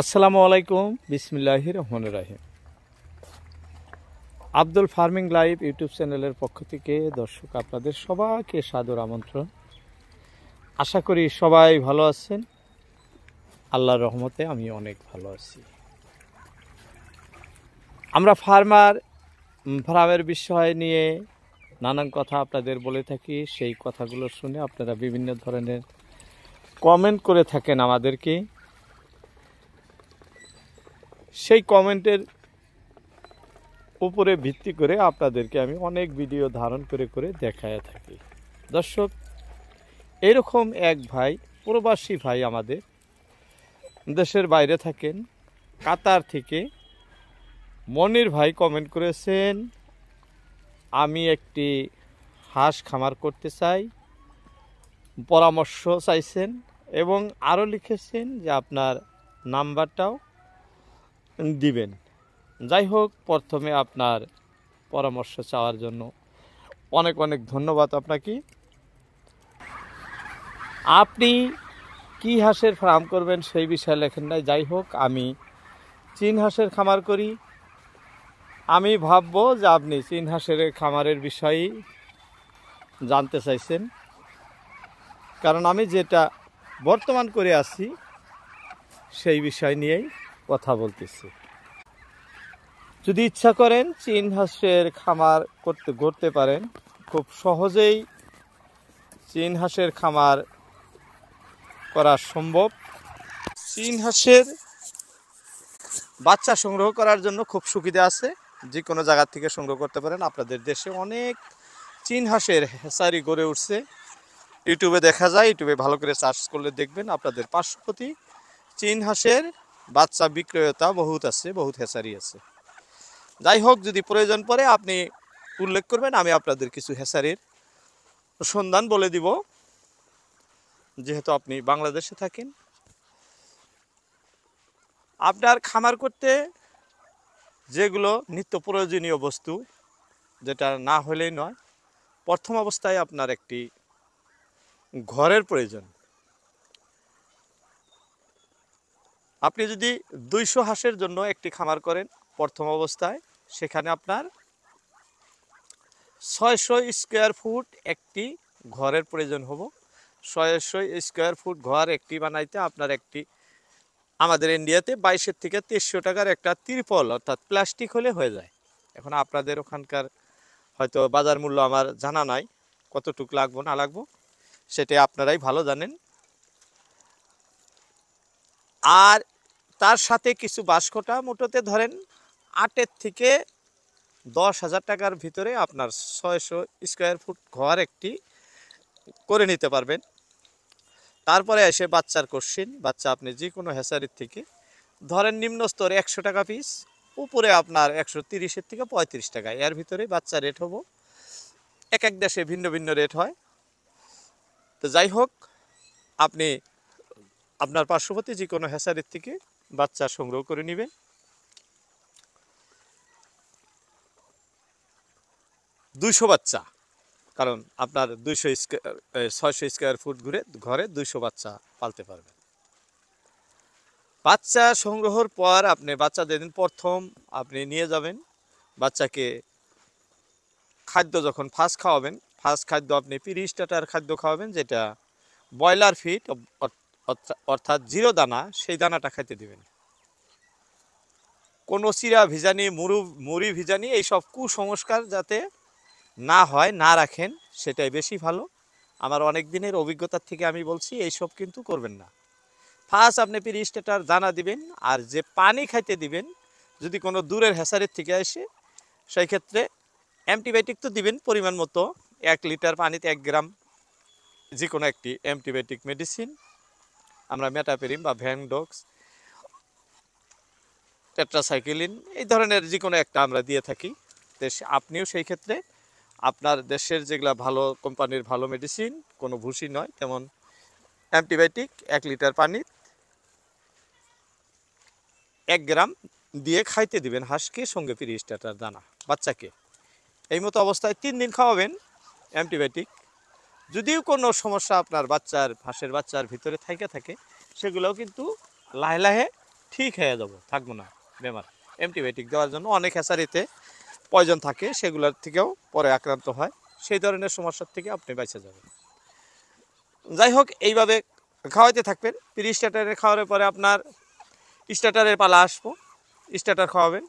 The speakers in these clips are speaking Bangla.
আসসালামু আলাইকুম, বিসমিল্লাহির রহমানির রহিম। আব্দুল ফার্মিং লাইভ ইউটিউব চ্যানেলের পক্ষ থেকে দর্শক আপনাদের সবাইকে সাদর আমন্ত্রণ। আশা করি সবাই ভালো আছেন। আল্লাহর রহমতে আমি অনেক ভালো আছি। আমরা ফার্মের বিষয় নিয়ে নানান কথা আপনাদের বলে থাকি। সেই কথাগুলো শুনে আপনারা বিভিন্ন ধরনের কমেন্ট করে থাকেন আমাদেরকে। সেই কমেন্টের উপরে ভিত্তি করে আপনাদেরকে আমি অনেক ভিডিও ধারণ করে দেখায় থাকি। দর্শক, এরকম এক ভাই, প্রবাসী ভাই, আমাদের দেশের বাইরে থাকেন, কাতার থেকে মনির ভাই কমেন্ট করেছেন, আমি একটি হাঁস খামার করতে চাই, পরামর্শ চাইছেন এবং আরও লিখেছেন যে আপনার নাম্বারটাও দিবেন। যাই হোক, প্রথমে আপনার পরামর্শ চাওয়ার জন্য অনেক অনেক ধন্যবাদ আপনাকে। আপনি কি হাঁসের ফার্ম করবেন সেই বিষয়ে লেখেন নাই। যাই হোক, আমি চীন হাঁসের খামার করি। আমি ভাববো যে আপনি চীন হাঁসের খামারের বিষয়েই জানতে চাইছেন, কারণ আমি যেটা বর্তমান করে আছি সেই বিষয় নিয়েই কথা বলতেছি। যদি ইচ্ছা করেন চীন হাঁসের খামার করতে পারেন, খুব সহজেই চীন হাঁসের খামার করা সম্ভব। চীন হাঁসের বাচ্চা সংগ্রহ করার জন্য খুব সুবিধা আছে, যে কোনো জায়গা থেকে সংগ্রহ করতে পারেন। আপনাদের দেশে অনেক চীন হাঁসের হ্যাচারি গড়ে উঠছে, ইউটিউবে দেখা যায়। ইউটিউবে ভালো করে সার্চ করলে দেখবেন আপনাদের পার্শ্ববর্তী চীন হাঁসের বাচ্চা বিক্রয়তা বহুত আছে, বহুত হ্যাচারি আছে। যাই হোক, যদি প্রয়োজন পড়ে আপনি উল্লেখ করবেন, আমি আপনাদের কিছু হ্যাচারির সন্ধান বলে দিব। যেহেতু আপনি বাংলাদেশে থাকেন, আপনার খামার করতে যেগুলো নিত্য প্রয়োজনীয় বস্তু, যেটা না হলেই নয়, প্রথম অবস্থায় আপনার একটি ঘরের প্রয়োজন। আপনি যদি 200 হাঁসের জন্য একটি খামার করেন প্রথম অবস্থায়, সেখানে আপনার 600 স্কোয়ার ফুট একটি ঘরের প্রয়োজন হবো। 600 স্কোয়ার ফুট ঘর একটি বানাইতে আপনার একটি, আমাদের ইন্ডিয়াতে 2200 থেকে 2300 টাকার একটা তিরপল অর্থাৎ প্লাস্টিক হলে হয়ে যায়। এখন আপনাদের ওখানকার হয়তো বাজার মূল্য আমার জানা নাই, কতটুকু লাগবো না লাগবো সেটা আপনারাই ভালো জানেন। আর তার সাথে কিছু বাঁশকটা, মোটোতে ধরেন 8 থেকে 10,000 টাকার ভিতরে আপনার 600 স্কোয়ার ফুট ঘর একটি করে নিতে পারবেন। তারপরে এসে বাচ্চার কোশ্চিন, বাচ্চা আপনি যে কোনো হ্যাচারির থেকে ধরেন নিম্ন স্তরে 100 টাকা পিস, উপরে আপনার 130 থেকে 35 টাকা, এর ভিতরে বাচ্চা রেট হবো। এক এক দেশে ভিন্ন ভিন্ন রেট হয়। তো যাই হোক, আপনি আপনার পার্শ্ববর্তী যে কোনো হ্যাচারির থেকে বাচ্চা সংগ্রহ করে নেবেন। 200 বাচ্চা, কারণ আপনার 600 স্কোয়ার ফুট ঘরে 200 বাচ্চা পালতে পারবেন। বাচ্চা সংগ্রহের পর আপনি বাচ্চা যেদিন প্রথম আপনি নিয়ে যাবেন, বাচ্চাকে খাদ্য যখন ফার্স্ট খাওয়াবেন, ফার্স্ট খাদ্য আপনি 30 টাকার খাদ্য খাওয়াবেন, যেটা ব্রয়লার ফিড অর্থাৎ জিরো দানা, সেই দানাটা খাইতে দিবেন। কোনো চিরা ভিজানি, মুড়ি ভিজানি, এইসব কুসংস্কার যাতে না হয়, না রাখেন, সেটাই বেশি ভালো। আমার অনেক দিনের অভিজ্ঞতার থেকে আমি বলছি, এইসব কিন্তু করবেন না। ফার্স্ট আপনি 30 টাকার দানা দিবেন, আর যে পানি খাইতে দিবেন, যদি কোনো দূরের হ্যাচারির থেকে আসে, সেই ক্ষেত্রে অ্যান্টিবায়োটিক তো দিবেন পরিমাণ মতো। 1 লিটার পানিতে 1 গ্রাম যে কোনো একটি অ্যান্টিবায়োটিক মেডিসিন, আমরা মেটাপেরিম বা ভ্যানডক্স, টেট্রাসাইক্লিন, এই ধরনের যে কোনো একটা আমরা দিয়ে থাকি। তো আপনিও সেই ক্ষেত্রে আপনার দেশের যেগুলা ভালো কোম্পানির ভালো মেডিসিন, কোনো ভুসি নয় তেমন অ্যান্টিবায়োটিক 1 লিটার পানি 1 গ্রাম দিয়ে খাইতে দিবেন হাঁসকে, সঙ্গে 30 টাকার দানা বাচ্চাকে। এই মতো অবস্থায় 3 দিন খাওয়াবেন অ্যান্টিবায়োটিক। যদিও কোনো সমস্যা আপনার হাঁসের বাচ্চার ভিতরে থাকে, সেগুলোও কিন্তু লাহে লাহে ঠিক হয়ে যাব, থাকবো না বেমার। অ্যান্টিবায়োটিক দেওয়ার জন্য অনেক হ্যাচারিতে পয়জন থাকে, সেগুলোর থেকেও পরে আক্রান্ত হয়, সেই ধরনের সমস্যার থেকে আপনি বেঁচে যাবেন। যাই হোক, এইভাবে খাওয়াইতে থাকবেন। প্রি স্টার্টারের খাওয়ানোর পরে আপনার স্টার্টারের পালা আসবো, স্টার্টার খাওয়াবেন।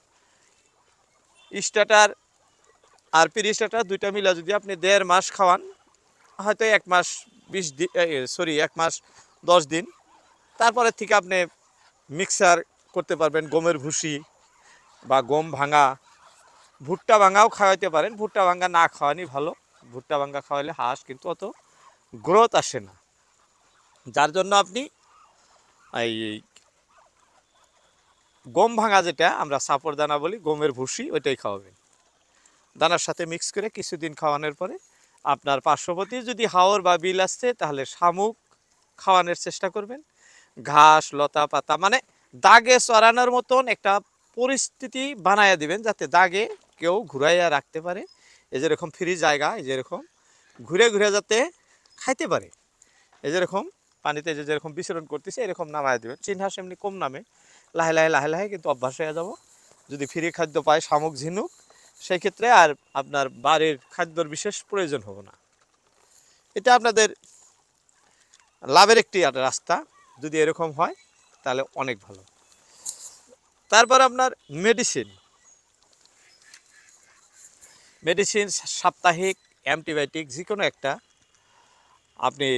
স্টার্টার আর প্রি স্টার্টার দুইটা মিলা যদি আপনি 1.5 মাস খাওয়ান, হয়তো 1 মাস 20 দিন, 1 মাস 10 দিন, তারপরে থেকে আপনি মিক্সার করতে পারবেন। গমের ভুসি বা গম ভাঙা, ভুট্টা ভাঙাও খাওয়াইতে পারেন। ভুট্টা ভাঙা না খাওয়ানি ভালো, ভুট্টা ভাঙা খাওয়াইলে হাঁস কিন্তু অত গ্রোথ আসে না। যার জন্য আপনি এই গম ভাঙা, যেটা আমরা সাপড় দানা বলি, গমের ভুসি, ওইটাই খাওয়াবেন। দানার সাথে মিক্স করে কিছুদিন খাওয়ানোর পরে আপনার পার্শ্ববর্তী যদি হাওর বা বিল আসছে, তাহলে শামুক খাওয়ানোর চেষ্টা করবেন। ঘাস লতা পাতা, মানে দাগে চড়ানোর মতন একটা পরিস্থিতি বানাইয়া দিবেন, যাতে দাগে কেউ ঘুরাইয়া রাখতে পারে। এই যেরকম ফ্রি জায়গা, এই যেরকম ঘুরে ঘুরে যাতে খাইতে পারে। এই যেরকম পানিতে যেরকম বিচরণ করতেছে, এরকম নামায় দেবেন। চিনহাস এমনি কম নামে, লাহে লাহে লাহে লাহে কিন্তু অভ্যাস হয়ে যাব। যদি ফ্রি খাদ্য পায় শামুক ঝিনুক, সেই ক্ষেত্রে আর আপনার বাড়ির খাদ্যর বিশেষ প্রয়োজন হবে না। এটা আপনাদের লাভের একটি রাস্তা। যদি এরকম হয় তাহলে অনেক ভালো। তারপর আপনার মেডিসিন সাপ্তাহিক অ্যান্টিবায়োটিক যে কোনো একটা আপনি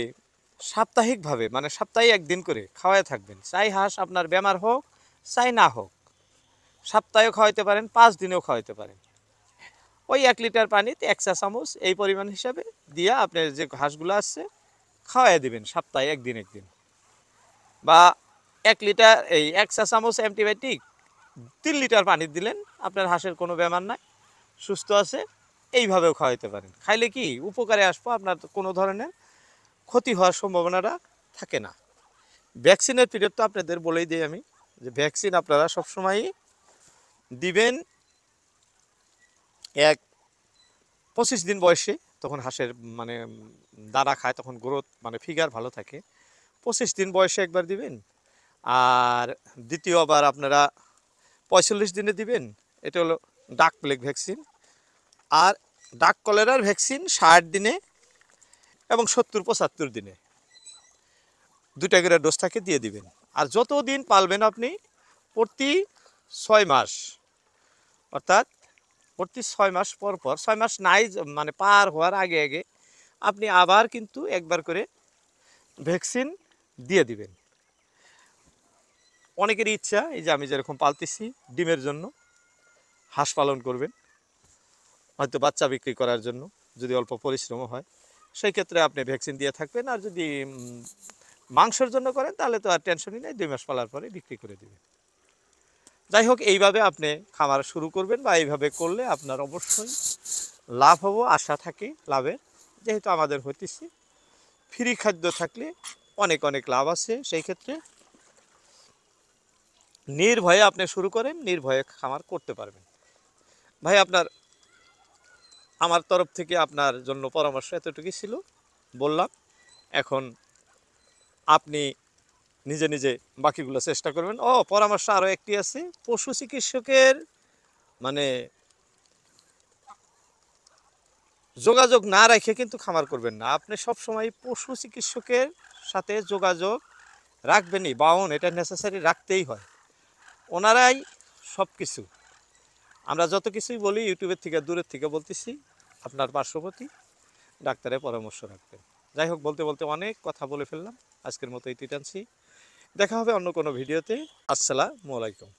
সাপ্তাহিকভাবে, মানে সপ্তাহে 1 দিন করে খাওয়াই থাকবেন। চাই হাঁস আপনার বেমার হোক চাই না হোক, সপ্তাহেও খাওয়াইতে পারেন, 5 দিনেও খাওয়াইতে পারেন। ওই 1 লিটার পানিতে 1 চা চামচ এই পরিমাণ হিসাবে দিয়ে আপনার যে হাঁসগুলো আসছে খাওয়াই দিবেন সপ্তাহে 1 দিন 1 দিন। বা 1 লিটার এই 1 চা চামচ অ্যান্টিবায়োটিক 3 লিটার পানি দিলেন, আপনার হাঁসের কোনো বেমার নাই, সুস্থ আছে। এইভাবেও খাওয়াইতে পারেন। খাইলে কি উপকারে আসবো, আপনার কোনো ধরনের ক্ষতি হওয়ার সম্ভাবনাটা থাকে না। ভ্যাকসিনের পিরিয়ড তো আপনাদের বলেই দিই আমি, যে ভ্যাকসিন আপনারা সবসময়ই দিবেন 25 দিন বয়সে। তখন হাঁসের মানে দানা খায়, তখন গ্রোথ মানে ফিগার ভালো থাকে। 25 দিন বয়সে একবার দিবেন। আর দ্বিতীয়বার আপনারা 45 দিনে দিবেন। এটা হলো ডাক প্লেগ ভ্যাকসিন। আর ডাক কলেরার ভ্যাকসিন 60 দিনে এবং 70-75 দিনে, 2টা করে ডোজ থাকে, দিয়ে দিবেন। আর যতদিন পালবেন আপনি প্রতি 6 মাস, অর্থাৎ প্রতি 6 মাস পর পর, 6 মাস নাই মানে পার হওয়ার আগে আগে আপনি আবার কিন্তু একবার করে ভ্যাকসিন দিয়ে দিবেন। অনেকেরই ইচ্ছা, এই যে আমি যেরকম পালতেছি ডিমের জন্য, হাঁস পালন করবেন, হয়তো বাচ্চা বিক্রি করার জন্য, যদি অল্প পরিশ্রম হয়, সেই ক্ষেত্রে আপনি ভ্যাকসিন দিয়ে থাকবেন। আর যদি মাংসের জন্য করেন, তাহলে তো আর টেনশনই নেই, 2 মাস পালার পরে বিক্রি করে দেবেন। যাই হোক, এইভাবে আপনি খামার শুরু করবেন, বা এইভাবে করলে আপনার অবশ্যই লাভ হবো, আশা থাকি লাভের। যেহেতু আমাদের হইতেছি ফ্রি খাদ্য থাকলে অনেক অনেক লাভ আছে। সেই ক্ষেত্রে নির্ভয়ে আপনি শুরু করেন, নির্ভয়ে খামার করতে পারবেন। ভাই, আমার তরফ থেকে আপনার জন্য পরামর্শ এতটুকুই ছিল, বললাম। এখন আপনি নিজে নিজে বাকিগুলো চেষ্টা করবেন। পরামর্শ আরও একটি আছে, পশু চিকিৎসকের মানে যোগাযোগ না রেখে কিন্তু খামার করবেন না। আপনি সবসময় পশু চিকিৎসকের সাথে যোগাযোগ রাখবেনই, বাউন এটা নেসেসারি রাখতেই হয়। ওনারাই সব কিছু, আমরা যত কিছুই বলি ইউটিউবের থেকে দূরের থেকে বলতেছি, আপনার পার্শ্ববর্তী ডাক্তারের পরামর্শ রাখবেন। যাই হোক, বলতে বলতে অনেক কথা বলে ফেললাম, আজকের মতো এই টানছি। দেখা হবে অন্য কোনো ভিডিওতে। আসসালামু আলাইকুম।